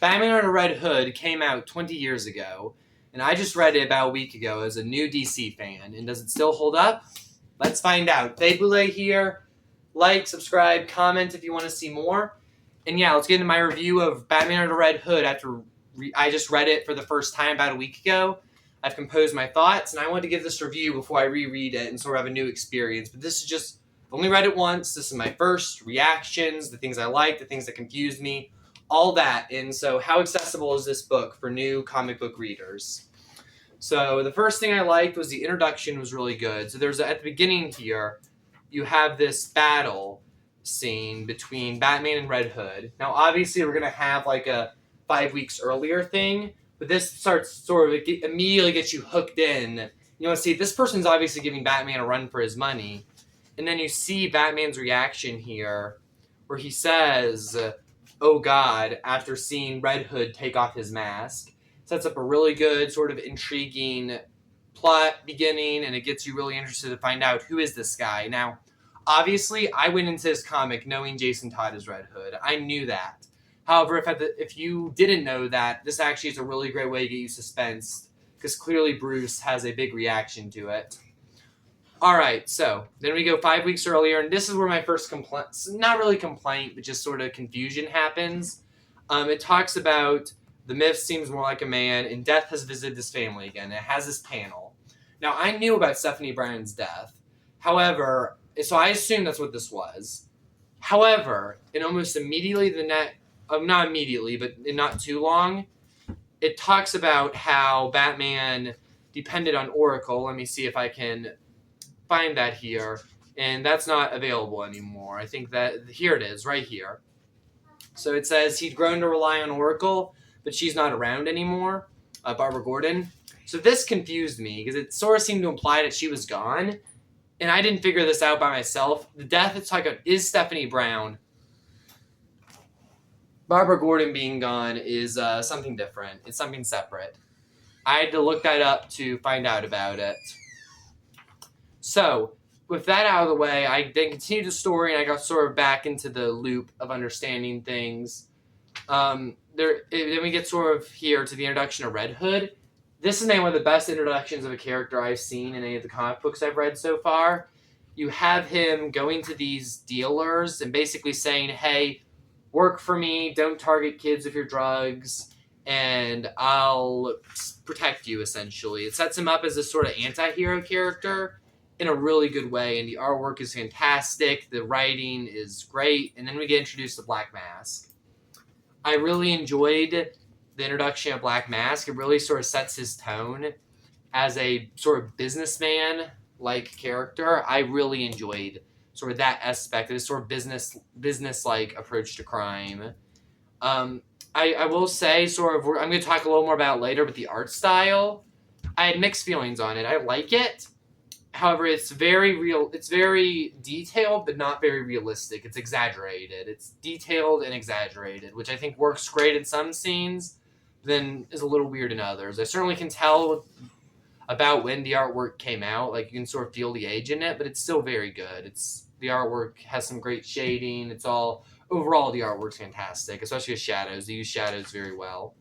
Batman Under Red Hood came out 20 years ago, and I just read it about a week ago as a new DC fan. And does it still hold up? Let's find out. Beyblade here. Like, subscribe, comment if you want to see more. And yeah, let's get into my review of Batman Under Red Hood after I just read it for the first time about a week ago. I've composed my thoughts, and I wanted to give this review before I reread it and sort of have a new experience. But this is just, I've only read it once. This is my first reactions, the things I liked, the things that confused me, all that. And so how accessible is this book for new comic book readers? So the first thing I liked was the introduction was really good. So there's, at the beginning here, you have this battle scene between Batman and Red Hood. Now, obviously, we're going to have like a 5 weeks earlier thing, but this starts sort of immediately gets you hooked in. You know, see, this person's obviously giving Batman a run for his money. And then you see Batman's reaction here where he says, "Oh God," after seeing Red Hood take off his mask. Sets up a really good sort of intriguing plot beginning, and it gets you really interested to find out who is this guy. Now, obviously, I went into this comic knowing Jason Todd is Red Hood. I knew that. However, if you didn't know that, this actually is a really great way to get you suspense, because clearly Bruce has a big reaction to it. Alright, so then we go 5 weeks earlier, and this is where my first complaint, not really complaint, but just sort of confusion happens. It talks about the myth seems more like a man, and death has visited this family again. It has this panel. Now, I knew about Stephanie Brown's death. However, so I assumed that's what this was. However, in almost immediately not immediately, but in not too long, it talks about how Batman depended on Oracle. Let me see if I can find that here. And that's not available anymore. I think that, here it is, right here. So it says he'd grown to rely on Oracle, but she's not around anymore, Barbara Gordon. So this confused me, because it sort of seemed to imply that she was gone, and I didn't figure this out by myself. The death it's talking about is Stephanie Brown. Barbara Gordon being gone is something different. It's something separate. I had to look that up to find out about it. So, with that out of the way, I then continued the story, and I got sort of back into the loop of understanding things. Then we get sort of here to the introduction of Red Hood. This is one of the best introductions of a character I've seen in any of the comic books I've read so far. You have him going to these dealers and basically saying, hey, work for me, don't target kids with your drugs, and I'll protect you, essentially. It sets him up as a sort of anti-hero character in a really good way, and the artwork is fantastic, the writing is great, and then we get introduced to Black Mask. I really enjoyed the introduction of Black Mask. It really sort of sets his tone as a sort of businessman-like character. I really enjoyed sort of that aspect of this sort of business-like approach to crime. I will say, sort of, I'm going to talk a little more about it later, but the art style, I had mixed feelings on it. I like it. However, it's very real. It's very detailed, but not very realistic. It's exaggerated. It's detailed and exaggerated, which I think works great in some scenes, then is a little weird in others. I certainly can tell about when the artwork came out. Like, you can sort of feel the age in it, but it's still very good. The artwork has some great shading. Overall, the artwork's fantastic, especially with shadows. They use shadows very well.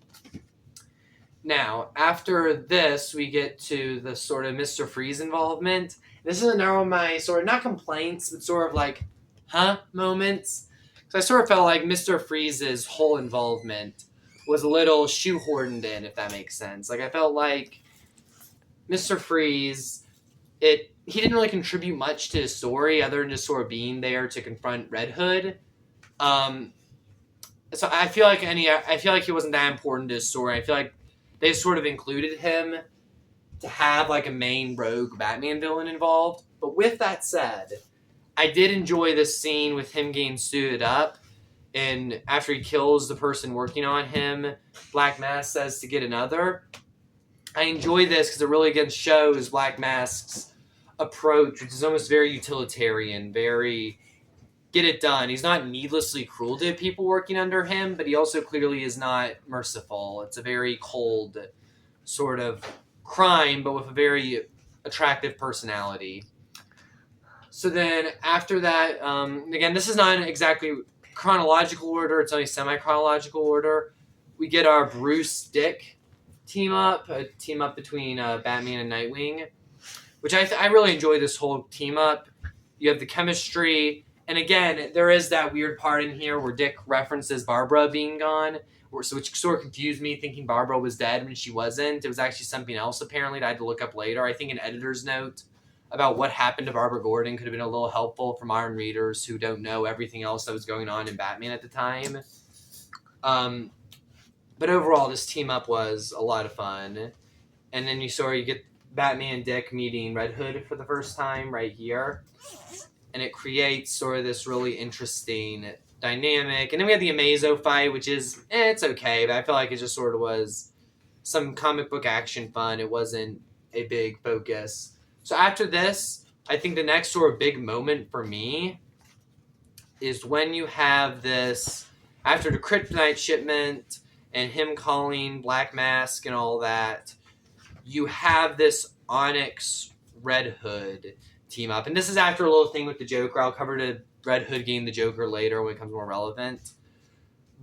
Now, after this, we get to the sort of Mr. Freeze involvement. This is another of my sort of, not complaints, but sort of like, huh, moments. So I sort of felt like Mr. Freeze's whole involvement was a little shoehorned in, if that makes sense. Like, I felt like Mr. Freeze, he didn't really contribute much to the story other than just sort of being there to confront Red Hood. So I feel like he wasn't that important to the story. I feel like they sort of included him to have like a main rogue Batman villain involved. But with that said, I did enjoy this scene with him getting suited up, and after he kills the person working on him, Black Mask says to get another. I enjoy this because it really again shows Black Mask's approach, which is almost very utilitarian, very get it done. He's not needlessly cruel to people working under him, but he also clearly is not merciful. It's a very cold sort of crime, but with a very attractive personality. So then after that, again, this is not exactly chronological order. It's only semi-chronological order. we get our Bruce Dick team up, a team up between Batman and Nightwing, which I really enjoy this whole team up. You have the chemistry, and again, there is that weird part in here where Dick references Barbara being gone, which sort of confused me, thinking Barbara was dead when she wasn't. It was actually something else, apparently, that I had to look up later. I think an editor's note about what happened to Barbara Gordon could have been a little helpful for modern readers who don't know everything else that was going on in Batman at the time. But overall, this team up was a lot of fun. And then you get Batman and Dick meeting Red Hood for the first time right here. And it creates sort of this really interesting dynamic. And then we had the Amazo fight, which is, it's okay, but I feel like it just sort of was some comic book action fun. It wasn't a big focus. So after this, I think the next sort of big moment for me is when you have this, after the kryptonite shipment and him calling Black Mask and all that, you have this Onyx Red Hood team up. And this is after a little thing with the Joker. I'll cover the Red Hood getting the Joker later when it becomes more relevant.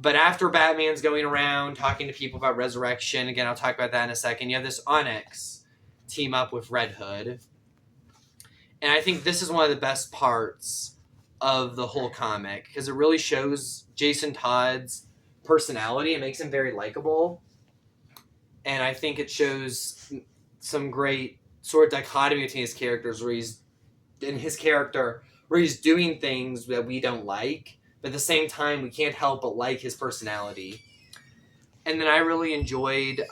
But after Batman's going around talking to people about Resurrection, again, I'll talk about that in a second, you have this Onyx team up with Red Hood. And I think this is one of the best parts of the whole comic, because it really shows Jason Todd's personality. It makes him very likable. And I think it shows some great sort of dichotomy between his characters, where he's doing things that we don't like, but at the same time, we can't help but like his personality. And then I really enjoyed,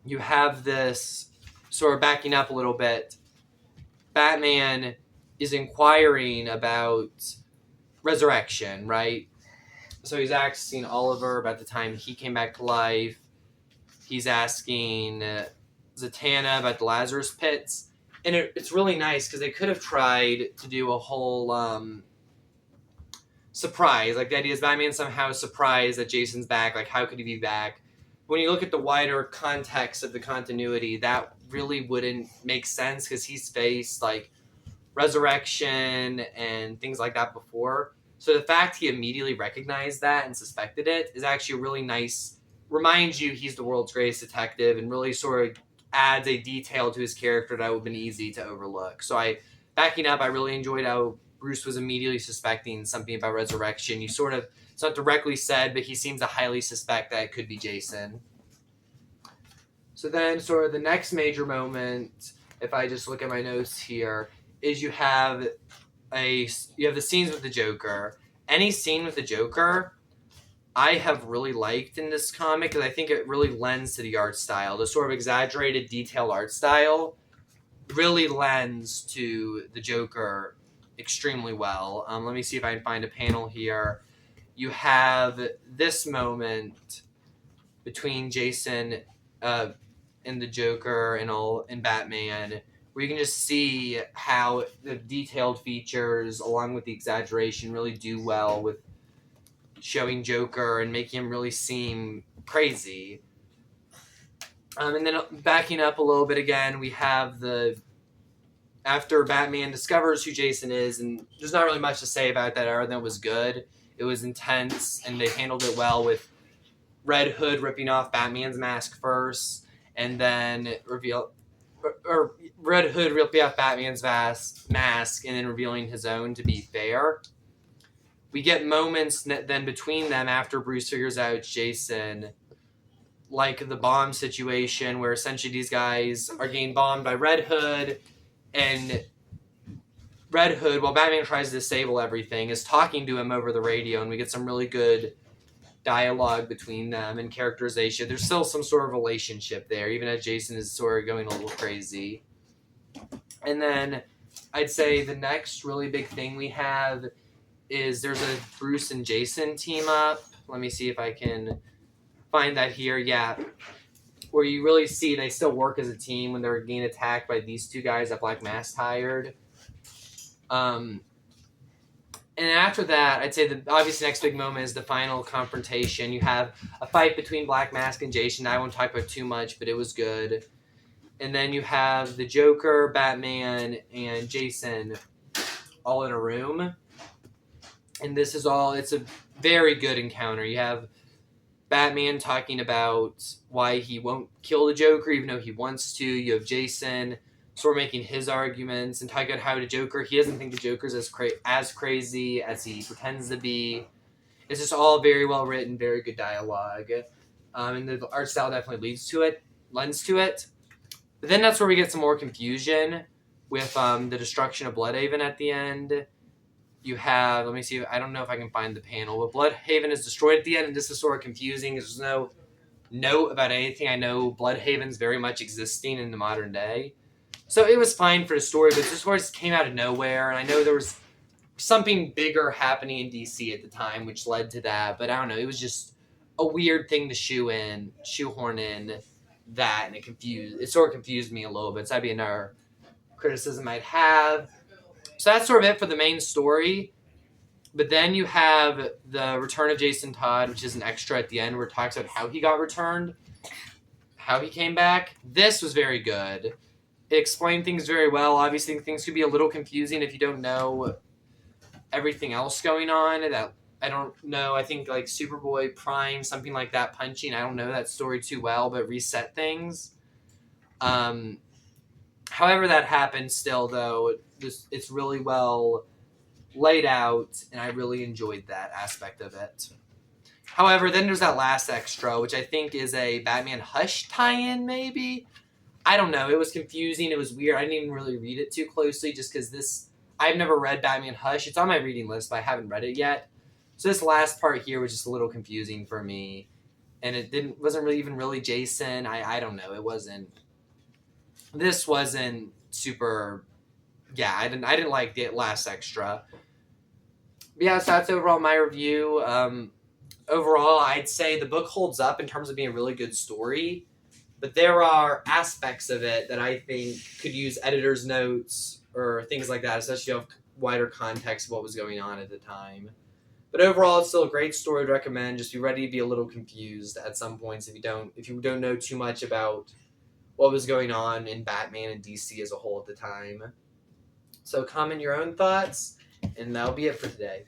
you have this, sort of backing up a little bit, Batman is inquiring about Resurrection, right? So he's asking Oliver about the time he came back to life. He's asking Zatanna about the Lazarus Pits. And it's really nice because they could have tried to do a whole surprise. Like, the idea is Batman somehow surprised that Jason's back. Like, how could he be back? When you look at the wider context of the continuity, that really wouldn't make sense, because he's faced, like, Resurrection and things like that before. So the fact he immediately recognized that and suspected it is actually a really nice, reminds you he's the world's greatest detective, and really sort of adds a detail to his character that would have been easy to overlook. So backing up, I really enjoyed how Bruce was immediately suspecting something about Resurrection. You sort of, it's not directly said, but he seems to highly suspect that it could be Jason. So then sort of the next major moment, if I just look at my notes here, is you have the scenes with the Joker. Any scene with the Joker, I have really liked in this comic, because I think it really lends to the art style. The sort of exaggerated, detailed art style really lends to the Joker extremely well. Let me see if I can find a panel here. You have this moment between Jason and the Joker and Batman, where you can just see how the detailed features, along with the exaggeration, really do well with showing Joker and making him really seem crazy. And then backing up a little bit again, we have after Batman discovers who Jason is, and there's not really much to say about that other than it was good. It was intense, and they handled it well with Red Hood ripping off Batman's mask first, and then Red Hood ripping off Batman's mask and then revealing his own to be fair. We get moments then between them after Bruce figures out it's Jason, like the bomb situation where essentially these guys are getting bombed by Red Hood, and Red Hood, while Batman tries to disable everything, is talking to him over the radio, and we get some really good dialogue between them and characterization. There's still some sort of relationship there, even as Jason is sort of going a little crazy. And then I'd say the next really big thing we have is there's a Bruce and Jason team up. Let me see if I can find that here. Yeah. Where you really see they still work as a team when they're getting attacked by these two guys that Black Mask hired. And after that, I'd say the obvious next big moment is the final confrontation. You have a fight between Black Mask and Jason. I won't talk about too much, but it was good. And then you have the Joker, Batman, and Jason all in a room. And this is all, it's a very good encounter. You have Batman talking about why he won't kill the Joker even though he wants to. You have Jason sort of making his arguments and talking about how the Joker, he doesn't think the Joker's as crazy as he pretends to be. It's just all very well written, very good dialogue. And the art style definitely lends to it. But then that's where we get some more confusion with the destruction of Blüdhaven at the end. You have, let me see, I don't know if I can find the panel, but Blüdhaven is destroyed at the end, and this is sort of confusing. There's no note about anything. I know Blüdhaven's very much existing in the modern day. So it was fine for the story, but this story just came out of nowhere, and I know there was something bigger happening in DC at the time, which led to that, but I don't know, it was just a weird thing to shoehorn in that, and it sort of confused me a little bit, so that'd be another criticism I'd have. So that's sort of it for the main story. But then you have the return of Jason Todd, which is an extra at the end where it talks about how he got returned, how he came back. This was very good. It explained things very well. Obviously, things could be a little confusing if you don't know everything else going on. That I don't know. I think like Superboy Prime, something like that, punching. I don't know that story too well, but reset things. However that happened, still though, it's really well laid out, and I really enjoyed that aspect of it. However, then there's that last extra, which I think is a Batman Hush tie-in, maybe? I don't know. It was confusing. It was weird. I didn't even really read it too closely just because I've never read Batman Hush. It's on my reading list, but I haven't read it yet. So this last part here was just a little confusing for me. And it wasn't really even really Jason. I don't know. This wasn't super... Yeah, I didn't like the last extra. But yeah, so that's overall my review. Overall, I'd say the book holds up in terms of being a really good story, but there are aspects of it that I think could use editor's notes or things like that, especially if you have wider context of what was going on at the time. But overall, it's still a great story to recommend. Just be ready to be a little confused at some points if you don't know too much about what was going on in Batman and DC as a whole at the time. So comment your own thoughts, and that'll be it for today.